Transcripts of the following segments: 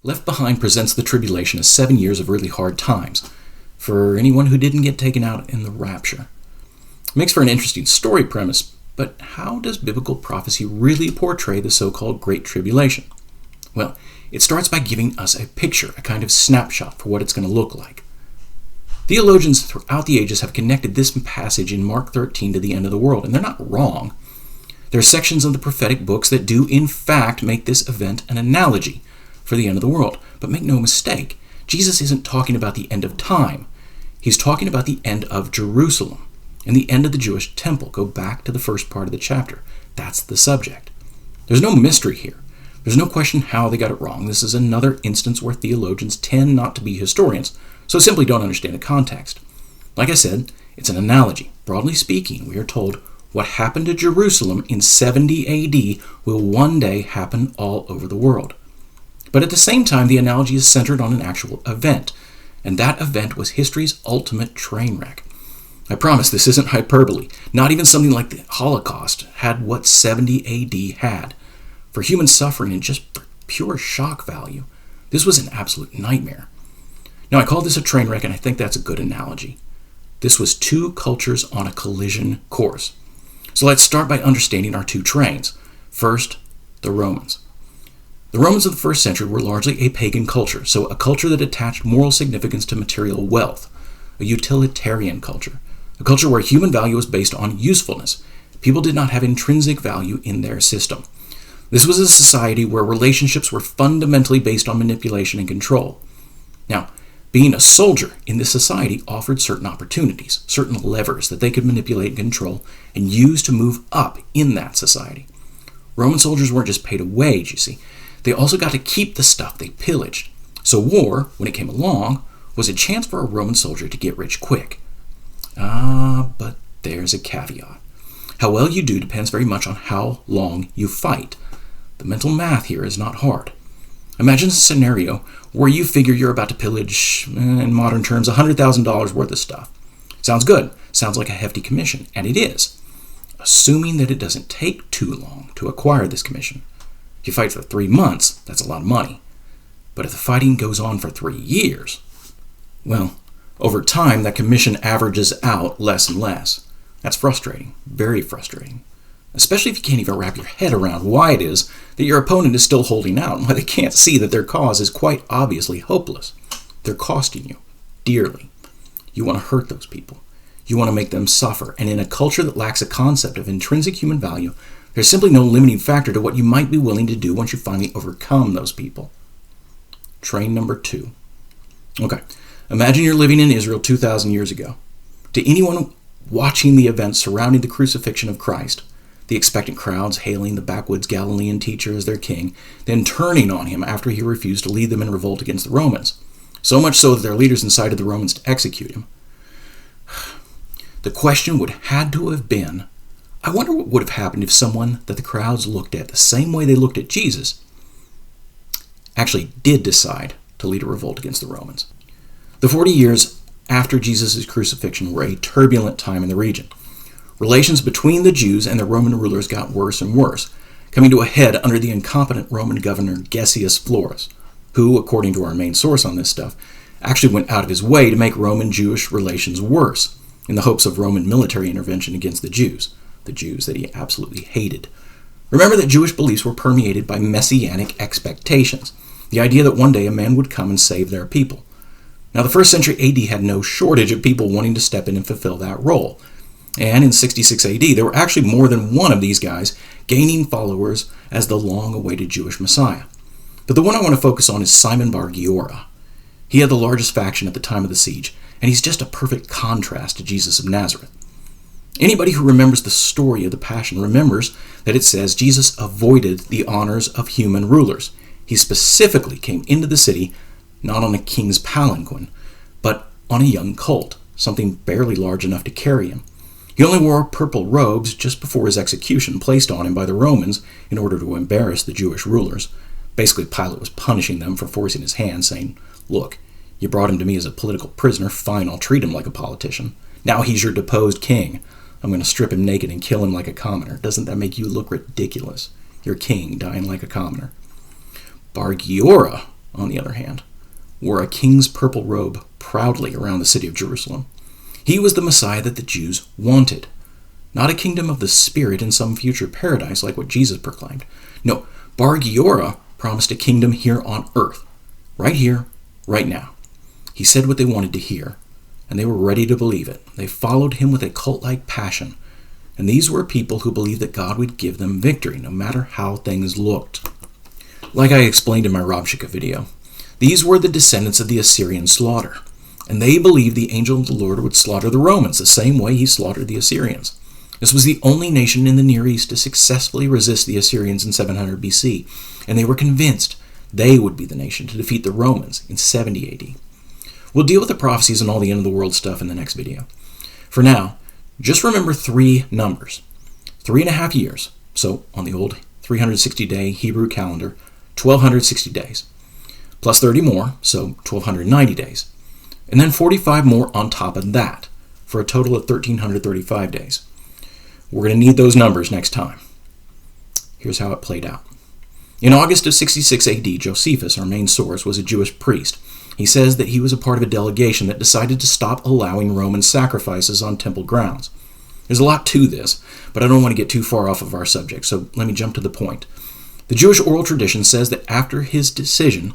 Left Behind presents the tribulation as 7 years of really hard times for anyone who didn't get taken out in the rapture. It makes for an interesting story premise, but how does biblical prophecy really portray the so-called Great Tribulation? Well, it starts by giving us a picture, a kind of snapshot for what it's going to look like. Theologians throughout the ages have connected this passage in Mark 13 to the end of the world, and they're not wrong. There are sections of the prophetic books that do in fact make this event an analogy for the end of the world. But make no mistake, Jesus isn't talking about the end of time. He's talking about the end of Jerusalem and the end of the Jewish temple. Go back to the first part of the chapter. That's the subject. There's no mystery here. There's no question how they got it wrong. This is another instance where theologians tend not to be historians, so simply don't understand the context. Like I said, it's an analogy. Broadly speaking, we are told what happened to Jerusalem in 70 AD will one day happen all over the world. But at the same time, the analogy is centered on an actual event, and that event was history's ultimate train wreck. I promise this isn't hyperbole. Not even something like the Holocaust had what 70 AD had. For human suffering and just for pure shock value, this was an absolute nightmare. Now, I call this a train wreck, and I think that's a good analogy. This was two cultures on a collision course. So let's start by understanding our two trains. First, the Romans. The Romans of the first century were largely a pagan culture, so a culture that attached moral significance to material wealth, a utilitarian culture, a culture where human value was based on usefulness. People did not have intrinsic value in their system. This was a society where relationships were fundamentally based on manipulation and control. Now, being a soldier in this society offered certain opportunities, certain levers that they could manipulate and control and use to move up in that society. Roman soldiers weren't just paid a wage, you see. They also got to keep the stuff they pillaged. So war, when it came along, was a chance for a Roman soldier to get rich quick. But there's a caveat. How well you do depends very much on how long you fight. The mental math here is not hard. Imagine a scenario where you figure you're about to pillage, in modern terms, $100,000 worth of stuff. Sounds good. Sounds like a hefty commission, and it is, assuming that it doesn't take too long to acquire this commission. If you fight for 3 months, that's a lot of money. But if the fighting goes on for 3 years, well, over time, that commission averages out less and less. That's frustrating, very frustrating. Especially if you can't even wrap your head around why it is that your opponent is still holding out and why they can't see that their cause is quite obviously hopeless. They're costing you dearly. You want to hurt those people. You want to make them suffer. And in a culture that lacks a concept of intrinsic human value, there's simply no limiting factor to what you might be willing to do once you finally overcome those people. Train number 2. Okay, imagine you're living in Israel 2,000 years ago. To anyone watching the events surrounding the crucifixion of Christ, the expectant crowds hailing the backwoods Galilean teacher as their king, then turning on him after he refused to lead them in revolt against the Romans, so much so that their leaders incited the Romans to execute him. The question would have had to have been, I wonder what would have happened if someone that the crowds looked at the same way they looked at Jesus actually did decide to lead a revolt against the Romans. The 40 years after Jesus' crucifixion were a turbulent time in the region. Relations between the Jews and the Roman rulers got worse and worse, coming to a head under the incompetent Roman governor Gessius Florus, who, according to our main source on this stuff, actually went out of his way to make Roman-Jewish relations worse in the hopes of Roman military intervention against the Jews that he absolutely hated. Remember that Jewish beliefs were permeated by messianic expectations, the idea that one day a man would come and save their people. Now, the first century AD had no shortage of people wanting to step in and fulfill that role. And in 66 AD, there were actually more than one of these guys gaining followers as the long-awaited Jewish Messiah. But the one I want to focus on is Simon Bar Giora. He had the largest faction at the time of the siege, and he's just a perfect contrast to Jesus of Nazareth. Anybody who remembers the story of the Passion remembers that it says Jesus avoided the honors of human rulers. He specifically came into the city not on a king's palanquin, but on a young colt, something barely large enough to carry him. He only wore purple robes just before his execution, placed on him by the Romans in order to embarrass the Jewish rulers. Basically, Pilate was punishing them for forcing his hand, saying, "Look, you brought him to me as a political prisoner, fine, I'll treat him like a politician. Now he's your deposed king. I'm going to strip him naked and kill him like a commoner. Doesn't that make you look ridiculous? Your king dying like a commoner." Bar Giora on the other hand, wore a king's purple robe proudly around the city of Jerusalem. He was the Messiah that the Jews wanted. Not a kingdom of the Spirit in some future paradise like what Jesus proclaimed. No, Bar Giora promised a kingdom here on earth. Right here, right now. He said what they wanted to hear, and they were ready to believe it. They followed him with a cult-like passion. And these were people who believed that God would give them victory, no matter how things looked. Like I explained in my Rabshakeh video, these were the descendants of the Assyrian slaughter. And they believed the angel of the Lord would slaughter the Romans the same way he slaughtered the Assyrians. This was the only nation in the Near East to successfully resist the Assyrians in 700 BC, and they were convinced they would be the nation to defeat the Romans in 70 AD. We'll deal with the prophecies and all the end of the world stuff in the next video. For now, just remember 3 numbers. 3.5 years, so on the old 360-day Hebrew calendar, 1,260 days, plus 30 more, so 1,290 days, and then 45 more on top of that, for a total of 1,335 days. We're going to need those numbers next time. Here's how it played out. In August of 66 AD, Josephus, our main source, was a Jewish priest. He says that he was a part of a delegation that decided to stop allowing Roman sacrifices on temple grounds. There's a lot to this, but I don't want to get too far off of our subject, so let me jump to the point. The Jewish oral tradition says that after his decision,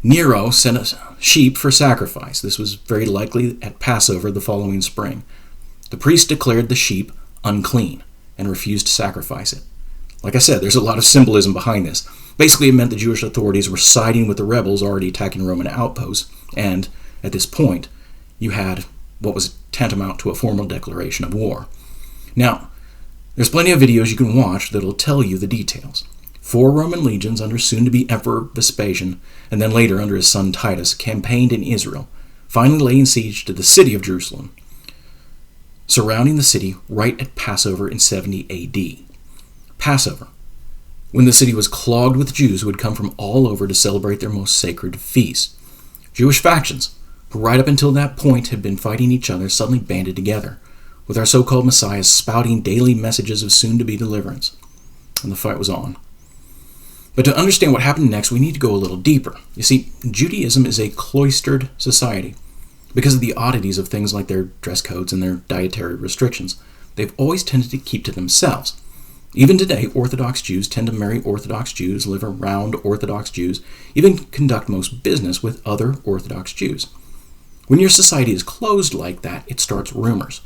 Nero sent a sheep for sacrifice. This was very likely at Passover the following spring. The priest declared the sheep unclean and refused to sacrifice it. Like I said, there's a lot of symbolism behind this. Basically, it meant the Jewish authorities were siding with the rebels already attacking Roman outposts, and at this point, you had what was tantamount to a formal declaration of war. Now, there's plenty of videos you can watch that'll tell you the details. 4 Roman legions under soon-to-be Emperor Vespasian, and then later under his son Titus, campaigned in Israel, finally laying siege to the city of Jerusalem, surrounding the city right at Passover in 70 AD. Passover, when the city was clogged with Jews who had come from all over to celebrate their most sacred feast. Jewish factions, who right up until that point had been fighting each other, suddenly banded together, with our so-called messiahs spouting daily messages of soon-to-be deliverance. And the fight was on. But to understand what happened next, we need to go a little deeper. You see, Judaism is a cloistered society. Because of the oddities of things like their dress codes and their dietary restrictions, they've always tended to keep to themselves. Even today, Orthodox Jews tend to marry Orthodox Jews, live around Orthodox Jews, even conduct most business with other Orthodox Jews. When your society is closed like that, it starts rumors.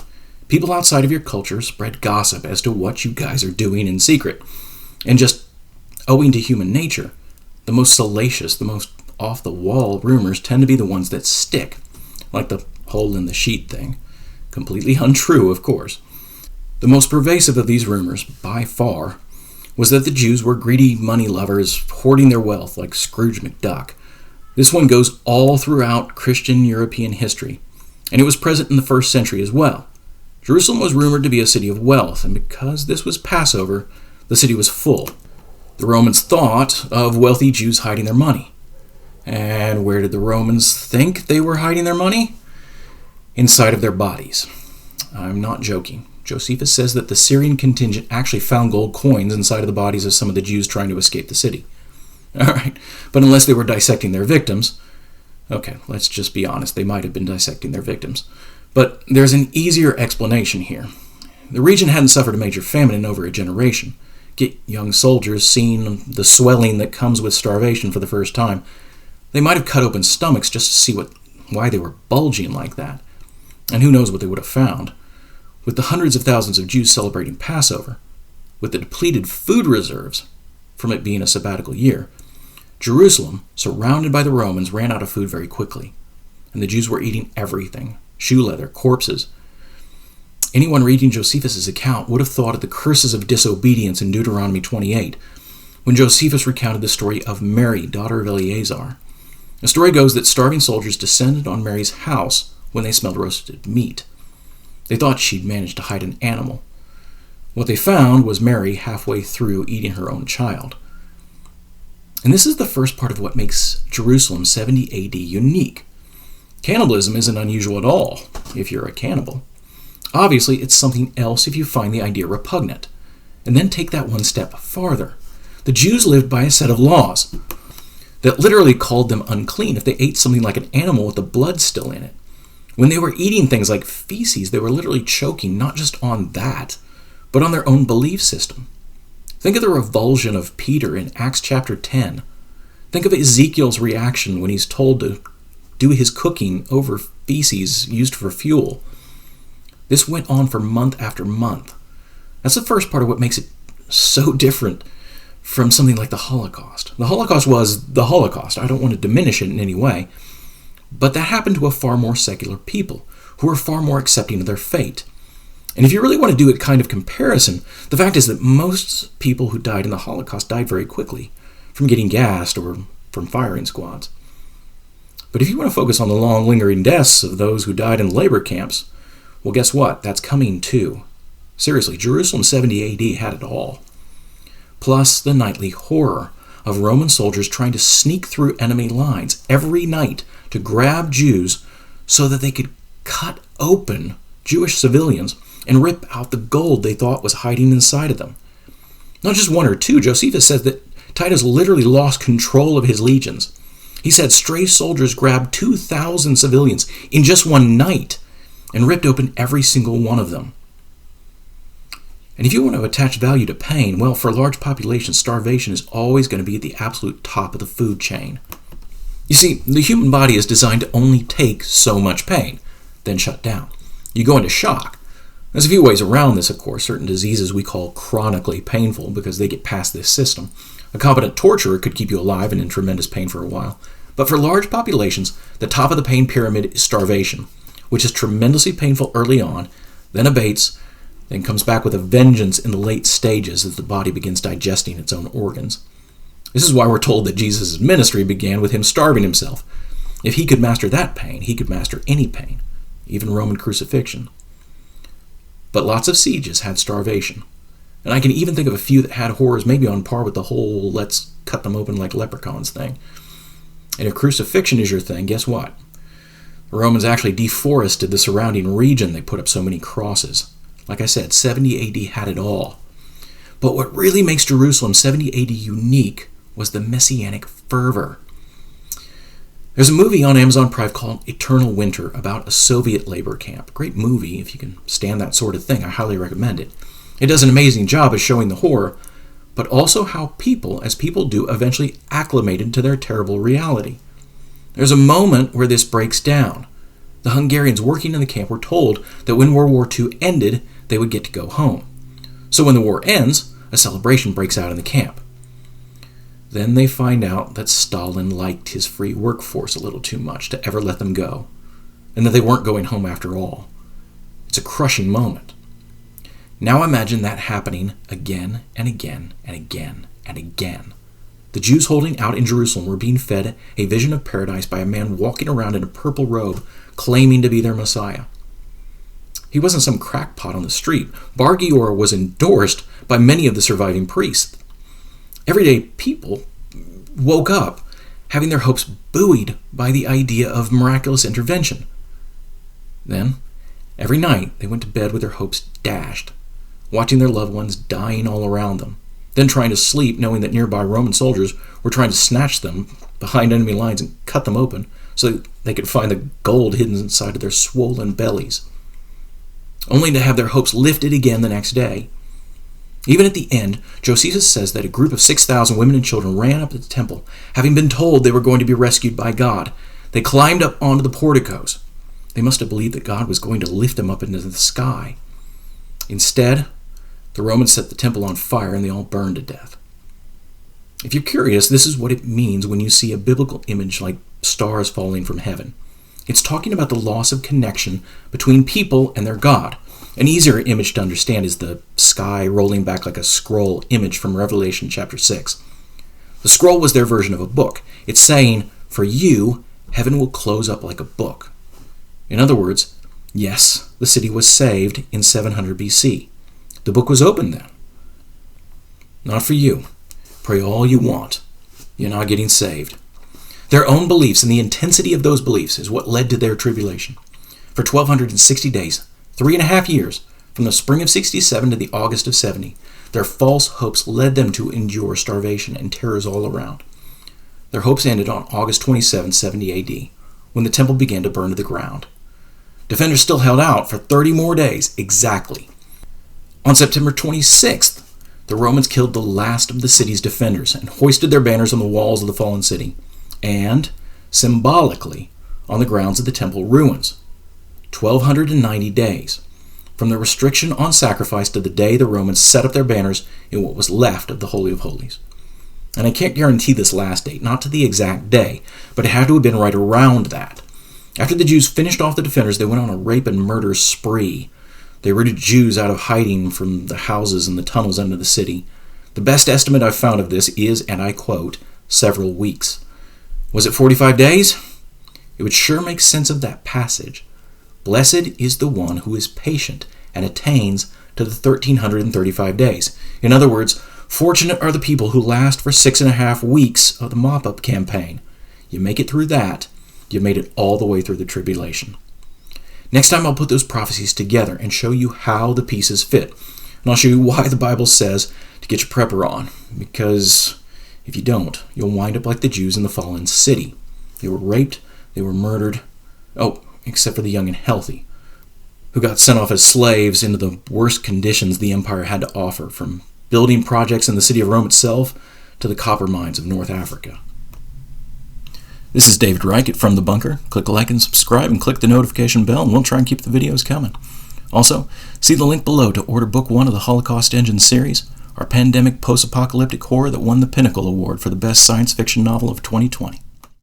People outside of your culture spread gossip as to what you guys are doing in secret. And just owing to human nature, the most salacious, the most off-the-wall rumors tend to be the ones that stick, like the hole in the sheet thing. Completely untrue, of course. The most pervasive of these rumors, by far, was that the Jews were greedy money lovers, hoarding their wealth like Scrooge McDuck. This one goes all throughout Christian European history, and it was present in the 1st century as well. Jerusalem was rumored to be a city of wealth, and because this was Passover, the city was full. The Romans thought of wealthy Jews hiding their money. And where did the Romans think they were hiding their money? Inside of their bodies. I'm not joking. Josephus says that the Syrian contingent actually found gold coins inside of the bodies of some of the Jews trying to escape the city. All right, but unless they were dissecting their victims, okay, let's just be honest, they might have been dissecting their victims. But there's an easier explanation here. The region hadn't suffered a major famine in over a generation. Get young soldiers seeing the swelling that comes with starvation for the first time. They might have cut open stomachs just to see why they were bulging like that. And who knows what they would have found. With the hundreds of thousands of Jews celebrating Passover, with the depleted food reserves from it being a sabbatical year, Jerusalem, surrounded by the Romans, ran out of food very quickly. And the Jews were eating everything, shoe leather, corpses. Anyone reading Josephus' account would have thought of the curses of disobedience in Deuteronomy 28, when Josephus recounted the story of Mary, daughter of Eleazar. The story goes that starving soldiers descended on Mary's house when they smelled roasted meat. They thought she'd managed to hide an animal. What they found was Mary halfway through eating her own child. And this is the first part of what makes Jerusalem 70 AD unique. Cannibalism isn't unusual at all if you're a cannibal. Obviously, it's something else if you find the idea repugnant. And then take that one step farther. The Jews lived by a set of laws. that literally called them unclean if they ate something like an animal with the blood still in it. When they were eating things like feces, they were literally choking not just on that, but on their own belief system. Think of the revulsion of Peter in Acts chapter 10. Think of Ezekiel's reaction when he's told to do his cooking over feces used for fuel. This went on for month after month. That's the first part of what makes it so different from something like the Holocaust. The Holocaust was the Holocaust. I don't want to diminish it in any way. But that happened to a far more secular people who were far more accepting of their fate. And if you really want to do a kind of comparison, the fact is that most people who died in the Holocaust died very quickly from getting gassed or from firing squads. But if you want to focus on the long lingering deaths of those who died in labor camps, well, guess what? That's coming too. Seriously, Jerusalem 70 AD had it all. Plus the nightly horror of Roman soldiers trying to sneak through enemy lines every night to grab Jews so that they could cut open Jewish civilians and rip out the gold they thought was hiding inside of them. Not just one or two. Josephus says that Titus literally lost control of his legions. He said stray soldiers grabbed 2,000 civilians in just one night and ripped open every single one of them. And if you want to attach value to pain, well, for large populations, starvation is always going to be at the absolute top of the food chain. You see, the human body is designed to only take so much pain, then shut down. You go into shock. There's a few ways around this, of course. Certain diseases we call chronically painful because they get past this system. A competent torturer could keep you alive and in tremendous pain for a while. But for large populations, the top of the pain pyramid is starvation, which is tremendously painful early on, then abates, then comes back with a vengeance in the late stages as the body begins digesting its own organs. This is why we're told that Jesus' ministry began with him starving himself. If he could master that pain, he could master any pain, even Roman crucifixion. But lots of sieges had starvation. And I can even think of a few that had horrors maybe on par with the whole let's cut them open like leprechauns thing. And if crucifixion is your thing, guess what? The Romans actually deforested the surrounding region. They put up so many crosses. Like I said, 70 AD had it all. But what really makes Jerusalem 70 AD unique was the messianic fervor. There's a movie on Amazon Prime called Eternal Winter about a Soviet labor camp. Great movie, if you can stand that sort of thing. I highly recommend it. It does an amazing job of showing the horror, but also how people, as people do, eventually acclimated to their terrible reality. There's a moment where this breaks down. The Hungarians working in the camp were told that when World War II ended, they would get to go home. So when the war ends, a celebration breaks out in the camp. Then they find out that Stalin liked his free workforce a little too much to ever let them go, and that they weren't going home after all. It's a crushing moment. Now imagine that happening again and again and again and again. The Jews holding out in Jerusalem were being fed a vision of paradise by a man walking around in a purple robe, claiming to be their Messiah. He wasn't some crackpot on the street. Bar Giora was endorsed by many of the surviving priests. Everyday people woke up having their hopes buoyed by the idea of miraculous intervention. Then, every night, they went to bed with their hopes dashed, watching their loved ones dying all around them, then trying to sleep knowing that nearby Roman soldiers were trying to snatch them behind enemy lines and cut them open so that they could find the gold hidden inside of their swollen bellies, only to have their hopes lifted again the next day. Even at the end, Josephus says that a group of 6,000 women and children ran up to the temple, having been told they were going to be rescued by God. They climbed up onto the porticos. They must have believed that God was going to lift them up into the sky. Instead, the Romans set the temple on fire and they all burned to death. If you're curious, this is what it means when you see a biblical image like stars falling from heaven. It's talking about the loss of connection between people and their God. An easier image to understand is the sky rolling back like a scroll image from Revelation chapter 6. The scroll was their version of a book. It's saying, for you, heaven will close up like a book. In other words, yes, the city was saved in 700 BC. The book was open then. Not for you. Pray all you want. You're not getting saved. Their own beliefs and the intensity of those beliefs is what led to their tribulation. For 1,260 days, 3.5 years, from the spring of 67 to the August of 70, their false hopes led them to endure starvation and terrors all around. Their hopes ended on August 27, 70 AD, when the temple began to burn to the ground. Defenders still held out for 30 more days, exactly. On September 26th, the Romans killed the last of the city's defenders and hoisted their banners on the walls of the fallen city, and, symbolically, on the grounds of the temple ruins. 1,290 days, from the restriction on sacrifice to the day the Romans set up their banners in what was left of the Holy of Holies. And I can't guarantee this last date, not to the exact day, but it had to have been right around that. After the Jews finished off the defenders, they went on a rape and murder spree. They rooted Jews out of hiding from the houses and the tunnels under the city. The best estimate I've found of this is, and I quote, several weeks. Was it 45 days? It would sure make sense of that passage. Blessed is the one who is patient and attains to the 1,335 days. In other words, fortunate are the people who last for 6.5 weeks of the mop-up campaign. You make it through that, you've made it all the way through the tribulation. Next time I'll put those prophecies together and show you how the pieces fit. And I'll show you why the Bible says to get your prepper on. Because if you don't, you'll wind up like the Jews in the fallen city. They were raped, they were murdered. Oh, except for the young and healthy, who got sent off as slaves into the worst conditions the empire had to offer, from building projects in the city of Rome itself to the copper mines of North Africa. This is David Reichert from The Bunker. Click like and subscribe and click the notification bell and we'll try and keep the videos coming. Also, see the link below to order Book 1 of the Holocaust Engine series, our pandemic post-apocalyptic horror that won the Pinnacle Award for the best science fiction novel of 2020.